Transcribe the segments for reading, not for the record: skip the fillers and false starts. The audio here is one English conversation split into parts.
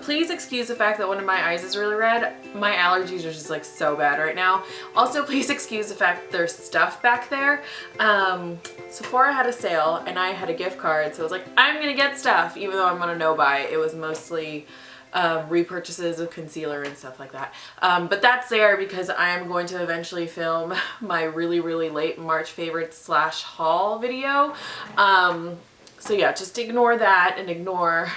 please excuse the fact that one of my eyes is really red. My allergies are just like so bad right now. Also, please excuse the fact that there's stuff back there. Sephora had a sale and I had a gift card, so I was like, I'm gonna get stuff, even though I'm on a no-buy. It was mostly repurchases of concealer and stuff like that. But that's there because I am going to eventually film my really, really late March favorites / haul video. So yeah, just ignore that and ignore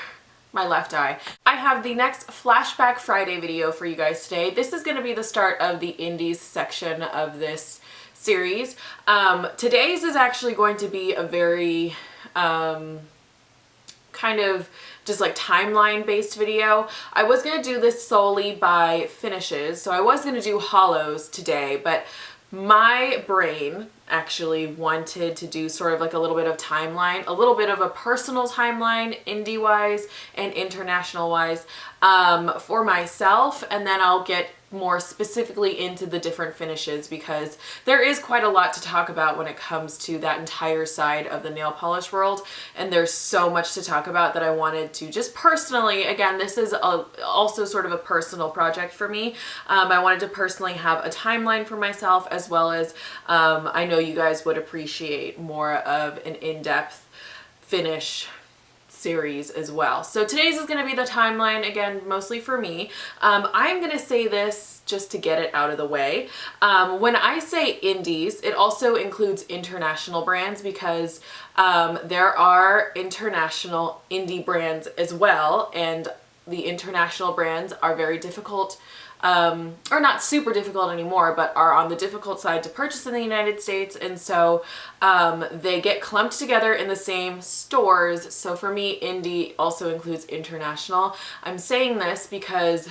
my left eye. I have the next Flashback Friday video for you guys today. This is going to be the start of the indies section of this series. Today's is actually going to be a very kind of just like timeline based video. I was going to do this solely by finishes, so I was going to do hollows today, but my brain actually wanted to do sort of like a little bit of timeline, a little bit of a personal timeline, indie wise and international wise, for myself, and then I'll get more specifically into the different finishes because there is quite a lot to talk about when it comes to that entire side of the nail polish world, and there's so much to talk about that I wanted to just personally, again, this is also sort of a personal project for me. I wanted to personally have a timeline for myself, as well as I know you guys would appreciate more of an in-depth finish series as well. So today's is going to be the timeline, again, mostly for me. I'm going to say this just to get it out of the way. When I say indies, it also includes international brands because there are international indie brands as well, and the international brands are very difficult, or not super difficult anymore, but are on the difficult side to purchase in the United States, and so they get clumped together in the same stores. So for me, indie also includes international. I'm saying this because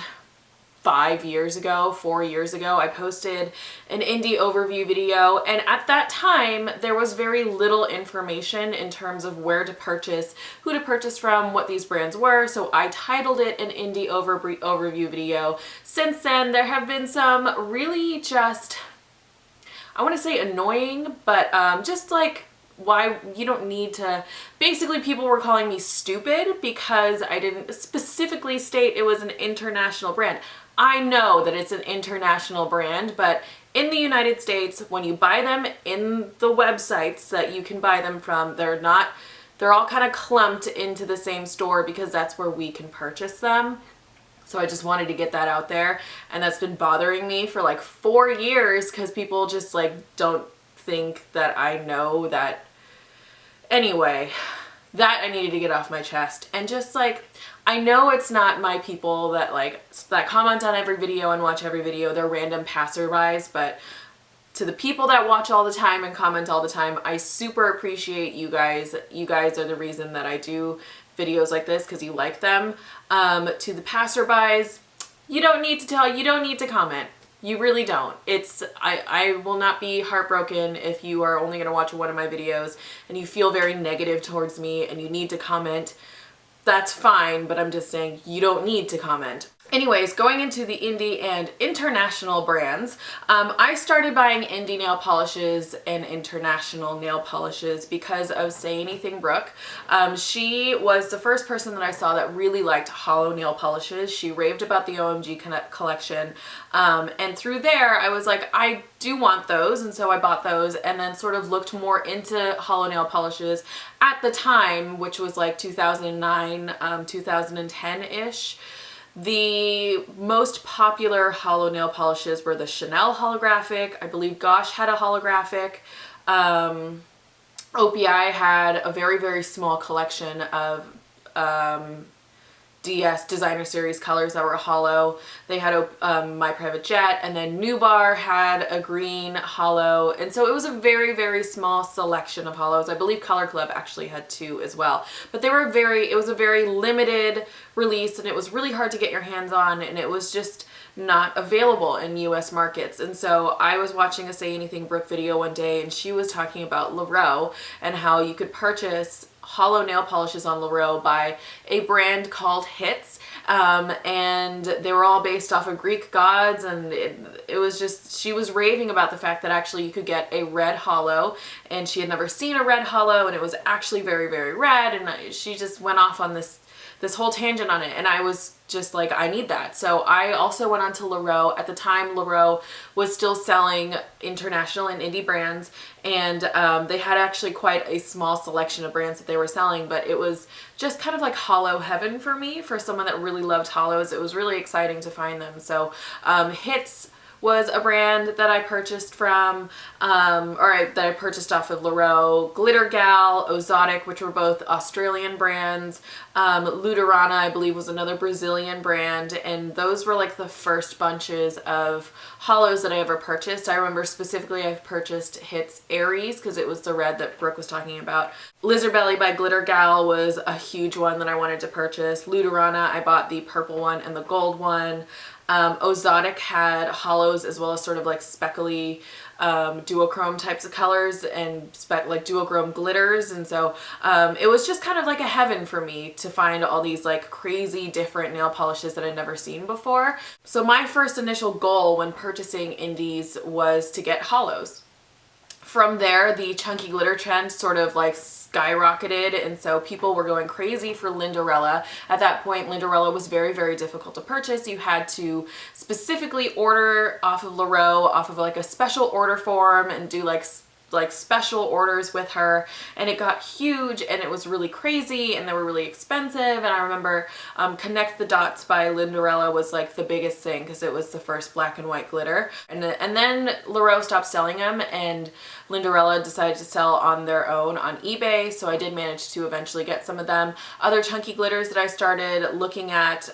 4 years ago, I posted an indie overview video, and at that time there was very little information in terms of where to purchase, who to purchase from, what these brands were, so I titled it an indie overview video. Since then, there have been some really just, I want to say annoying, but just like, why you don't need to, basically people were calling me stupid because I didn't specifically state it was an international brand. I know that it's an international brand, but in the United States, when you buy them in the websites that you can buy them from, they're all kind of clumped into the same store because that's where we can purchase them. So I just wanted to get that out there, and that's been bothering me for like 4 years because people just like don't think that I know that. Anyway, that I needed to get off my chest, and just like, I know it's not my people that that comment on every video and watch every video, they're random passerbys, but to the people that watch all the time and comment all the time, I super appreciate you guys. You guys are the reason that I do videos like this because you like them. To the passerbys, you don't need to comment. You really don't. I will not be heartbroken if you are only going to watch one of my videos and you feel very negative towards me and you need to comment. That's fine, but I'm just saying you don't need to comment. Anyways, going into the indie and international brands, I started buying indie nail polishes and international nail polishes because of Say Anything Brooke. She was the first person that I saw that really liked hollow nail polishes. She raved about the OMG collection, and through there I was like, I do want those, and so I bought those, and then sort of looked more into hollow nail polishes at the time, which was like 2009, 2010-ish. The most popular hollow nail polishes were the Chanel holographic. I believe Gosh had a holographic. OPI had a very, very small collection of DS designer series colors that were hollow. They had My Private Jet, and then Nubar had a green hollow, and so it was a very, very small selection of hollows. I believe Color Club actually had 2 as well, but it was a very limited release, and it was really hard to get your hands on, and it was just not available in US markets. And so I was watching a Say Anything Brooke video one day, and she was talking about Llarowe and how you could purchase hollow nail polishes on Llarowe by a brand called Hits, and they were all based off of Greek gods, and it was just, she was raving about the fact that actually you could get a red hollow, and she had never seen a red hollow, and it was actually very, very red, and she just went off on this this whole tangent on it, and I was just like, I need that. So I also went on to Llarowe. At the time, Llarowe was still selling international and indie brands, and they had actually quite a small selection of brands that they were selling, but it was just kind of like hollow heaven for me, for someone that really loved hollows. It was really exciting to find them. So Hits was a brand that I purchased from, that I purchased off of Llarowe. Glitter Gal, Ozotic, which were both Australian brands. Lynnderella, I believe, was another Brazilian brand, and those were like the first bunches of hollows that I ever purchased. I remember specifically I purchased Hits Aries because it was the red that Brooke was talking about. Lizard Belly by Glitter Gal was a huge one that I wanted to purchase. Lynnderella, I bought the purple one and the gold one. Ozotic had hollows as well as sort of like speckly duochrome types of colors and like duochrome glitters, and so it was just kind of like a heaven for me to find all these like crazy different nail polishes that I'd never seen before. So my first initial goal when purchasing indies was to get hollows. From there, the chunky glitter trend sort of like skyrocketed, and so people were going crazy for Lynnderella. At that point, Lynnderella was very, very difficult to purchase. You had to specifically order off of Llarowe, off of like a special order form, and do like special orders with her, and it got huge, and it was really crazy, and they were really expensive. And I remember Connect the Dots by Lynnderella was like the biggest thing because it was the first black and white glitter, and then Llarowe stopped selling them, and Lynnderella decided to sell on their own on eBay, so I did manage to eventually get some of them. Other chunky glitters that I started looking at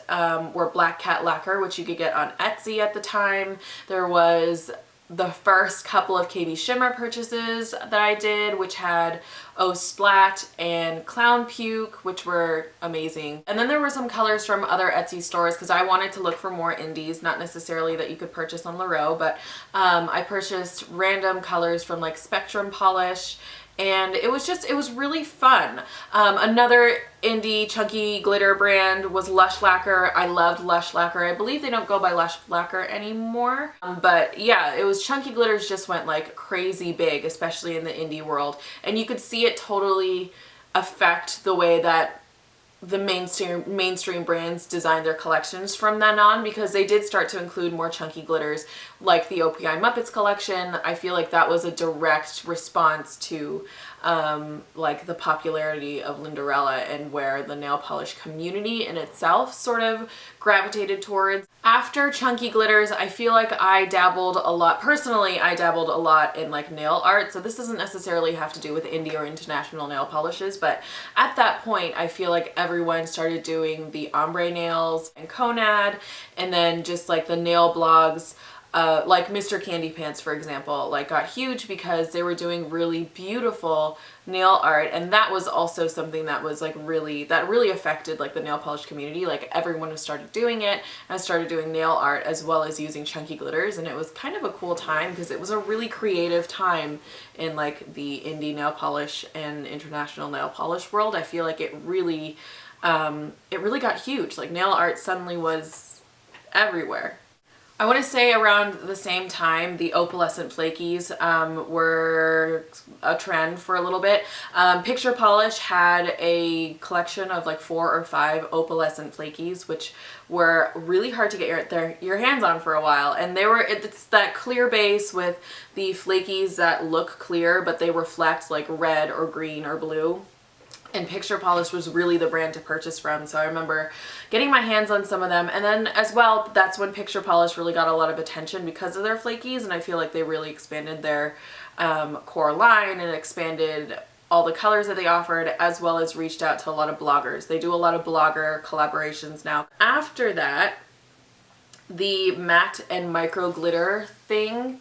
were Black Cat Lacquer, which you could get on Etsy at the time. There was the first couple of KB Shimmer purchases that I did, which had Oh Splat and Clown Puke, which were amazing. And then there were some colors from other Etsy stores because I wanted to look for more indies, not necessarily that you could purchase on Llarowe, but I purchased random colors from like Spectrum Polish, and it was really fun. Another indie chunky glitter brand was Lush Lacquer. I loved Lush Lacquer. I believe they don't go by Lush Lacquer anymore. But yeah, it was chunky glitters just went like crazy big, especially in the indie world. And you could see it totally affect the way that the mainstream brands designed their collections from then on, because they did start to include more chunky glitters like the OPI Muppets collection. I feel like that was a direct response to like the popularity of Lynnderella and where the nail polish community in itself sort of gravitated towards. After chunky glitters, I feel like I dabbled a lot, personally I dabbled a lot in like nail art, so this doesn't necessarily have to do with indie or international nail polishes, but at that point I feel like everyone started doing the ombre nails and Conad, and then just like the nail blogs like Mr. Candy Pants, for example, like got huge because they were doing really beautiful nail art, and that was also something that was like really affected like the nail polish community. Like everyone started doing it and started doing nail art as well as using chunky glitters, and it was kind of a cool time because it was a really creative time in like the indie nail polish and international nail polish world. I feel like it really got huge. Like nail art suddenly was everywhere. I want to say around the same time, the opalescent flakies were a trend for a little bit. Picture Polish had a collection of like 4 or 5 opalescent flakies, which were really hard to get your hands on for a while. And it's that clear base with the flakies that look clear, but they reflect like red or green or blue. And Picture Polish was really the brand to purchase from, so I remember getting my hands on some of them. And then as well, that's when Picture Polish really got a lot of attention because of their flakies, and I feel like they really expanded their core line and expanded all the colors that they offered, as well as reached out to a lot of bloggers. They do a lot of blogger collaborations now. After that, the matte and micro glitter thing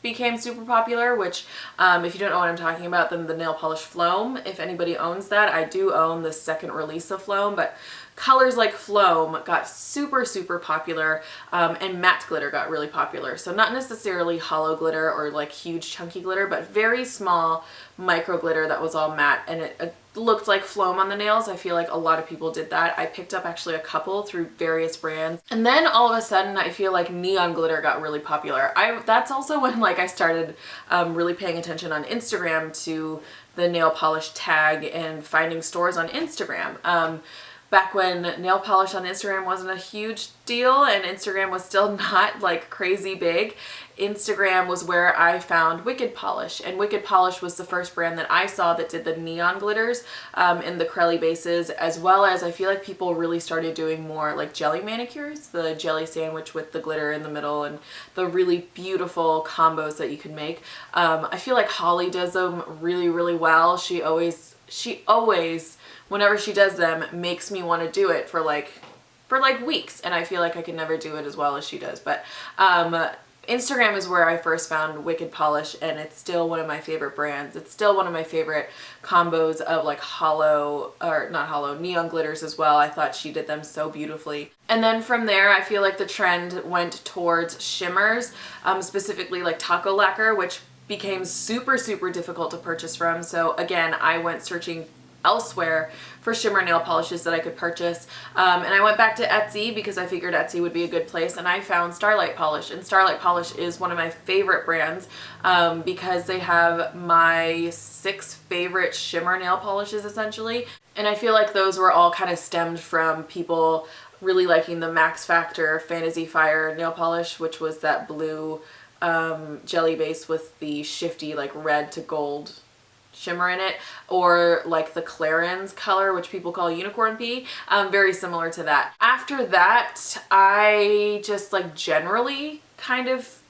became super popular, which if you don't know what I'm talking about, then the nail polish Floam, if anybody owns that. I do own the second release of Floam, but colors like Floam got super popular, and matte glitter got really popular. So not necessarily hollow glitter or like huge chunky glitter, but very small micro glitter that was all matte, and it looked like Floam on the nails. I feel like a lot of people did that. I picked up actually a couple through various brands. And then all of a sudden I feel like neon glitter got really popular. That's also when like I started really paying attention on Instagram to the nail polish tag and finding stores on Instagram. back when nail polish on Instagram wasn't a huge deal and Instagram was still not like crazy big. Instagram was where I found Wicked Polish, and Wicked Polish was the first brand that I saw that did the neon glitters in the Crelly bases, as well as I feel like people really started doing more like jelly manicures, the jelly sandwich with the glitter in the middle and the really beautiful combos that you can make. I feel like Holly does them really, really well. She always, whenever she does them, makes me want to do it for like weeks, and I feel like I can never do it as well as she does. But Instagram is where I first found Wicked Polish, and it's still one of my favorite brands. It's still one of my favorite combos of like neon glitters as well. I thought she did them so beautifully. And then from there, I feel like the trend went towards shimmers, specifically like taco lacquer, which became super, super difficult to purchase from. So again, I went searching elsewhere for shimmer nail polishes that I could purchase, and I went back to Etsy because I figured Etsy would be a good place, and I found Starlight Polish, and Starlight Polish is one of my favorite brands because they have my 6 favorite shimmer nail polishes essentially, and I feel like those were all kind of stemmed from people really liking the Max Factor Fantasy Fire nail polish, which was that blue jelly base with the shifty like red to gold shimmer in it, or like the Clarins color, which people call Unicorn Pea, very similar to that. After that, I just like generally kind of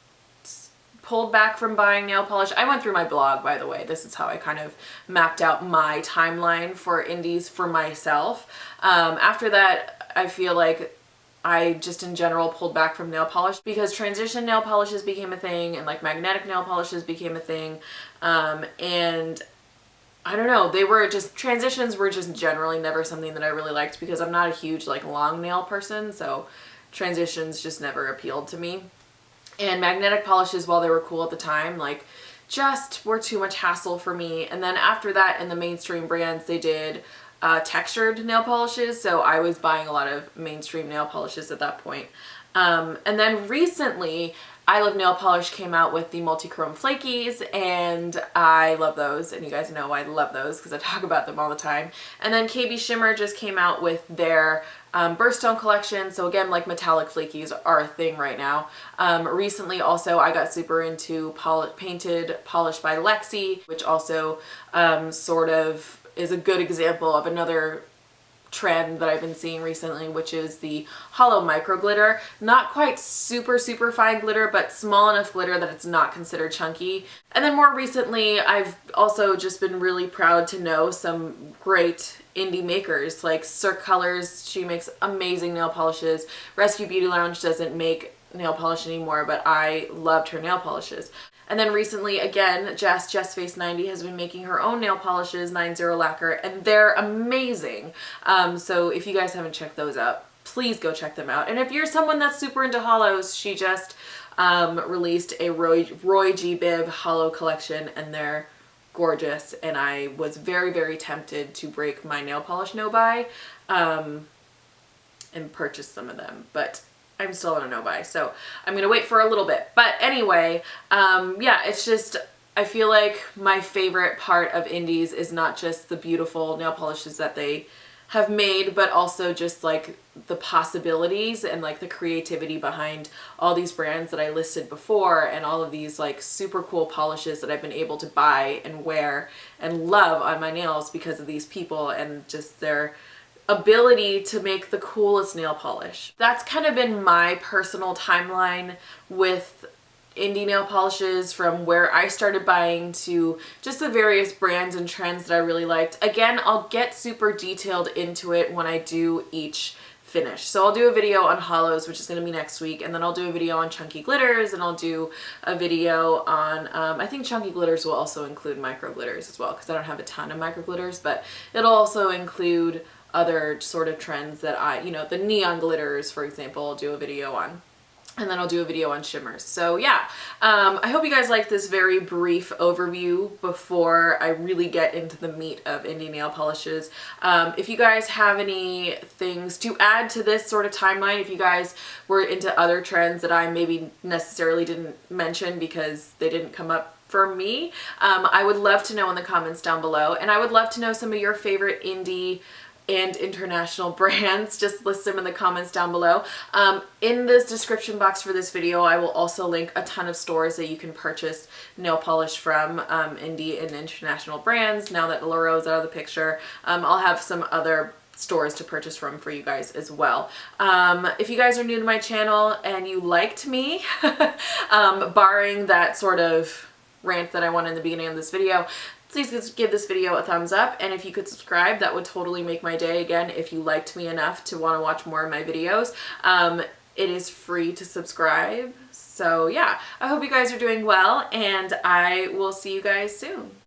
pulled back from buying nail polish. I went through my blog, by the way. This is how I kind of mapped out my timeline for indies for myself. After that, I feel like I just in general pulled back from nail polish because transition nail polishes became a thing, and like magnetic nail polishes became a thing, and I don't know, transitions were just generally never something that I really liked because I'm not a huge like long nail person, so transitions just never appealed to me. And magnetic polishes, while they were cool at the time, like just were too much hassle for me. And then after that, in the mainstream brands, they did textured nail polishes, so I was buying a lot of mainstream nail polishes at that point. And then recently, I Love Nail Polish came out with the multi-chrome Flakies, and I love those, and you guys know I love those because I talk about them all the time. And then KB Shimmer just came out with their Birthstone collection, so again, like metallic Flakies are a thing right now. Recently also I got super into Painted Polish by Lexi, which also sort of is a good example of another trend that I've been seeing recently, which is the hollow micro glitter. Not quite super, super fine glitter, but small enough glitter that it's not considered chunky. And then more recently, I've also just been really proud to know some great indie makers like Cirque Colors. She makes amazing nail polishes. Rescue Beauty Lounge doesn't make nail polish anymore, but I loved her nail polishes. And then recently, again, Jess Face 90 has been making her own nail polishes, 90 Lacquer, and they're amazing. So if you guys haven't checked those out, please go check them out. And if you're someone that's super into hollows, she just released a Roy G. Biv hollow collection, and they're gorgeous. And I was very, very tempted to break my nail polish no-buy and purchase some of them, but I'm still on a no-buy, so I'm gonna wait for a little bit. But anyway, yeah, it's just, I feel like my favorite part of indies is not just the beautiful nail polishes that they have made, but also just like the possibilities and like the creativity behind all these brands that I listed before, and all of these like super cool polishes that I've been able to buy and wear and love on my nails because of these people and just their ability to make the coolest nail polish. That's kind of been my personal timeline with indie nail polishes, from where I started buying to just the various brands and trends that I really liked. Again, I'll get super detailed into it when I do each finish. So I'll do a video on hollows, which is going to be next week, and then I'll do a video on chunky glitters, and I'll do a video on, I think chunky glitters will also include micro glitters as well, because I don't have a ton of micro glitters, but it'll also include other sort of trends that the neon glitters, for example, I'll do a video on. And then I'll do a video on shimmers. So yeah, I hope you guys like this very brief overview before I really get into the meat of indie nail polishes. If you guys have any things to add to this sort of timeline, if you guys were into other trends that I maybe necessarily didn't mention because they didn't come up for me, I would love to know in the comments down below. And I would love to know some of your favorite indie and international brands. Just list them in the comments down below. In this description box for this video, I will also link a ton of stores that you can purchase nail polish from, indie and international brands. Now that Llarowe's out of the picture, I'll have some other stores to purchase from for you guys as well. If you guys are new to my channel and you liked me, barring that sort of rant that I went in the beginning of this video, please give this video a thumbs up, and if you could subscribe, that would totally make my day. Again, if you liked me enough to want to watch more of my videos, it is free to subscribe. So yeah, I hope you guys are doing well, and I will see you guys soon.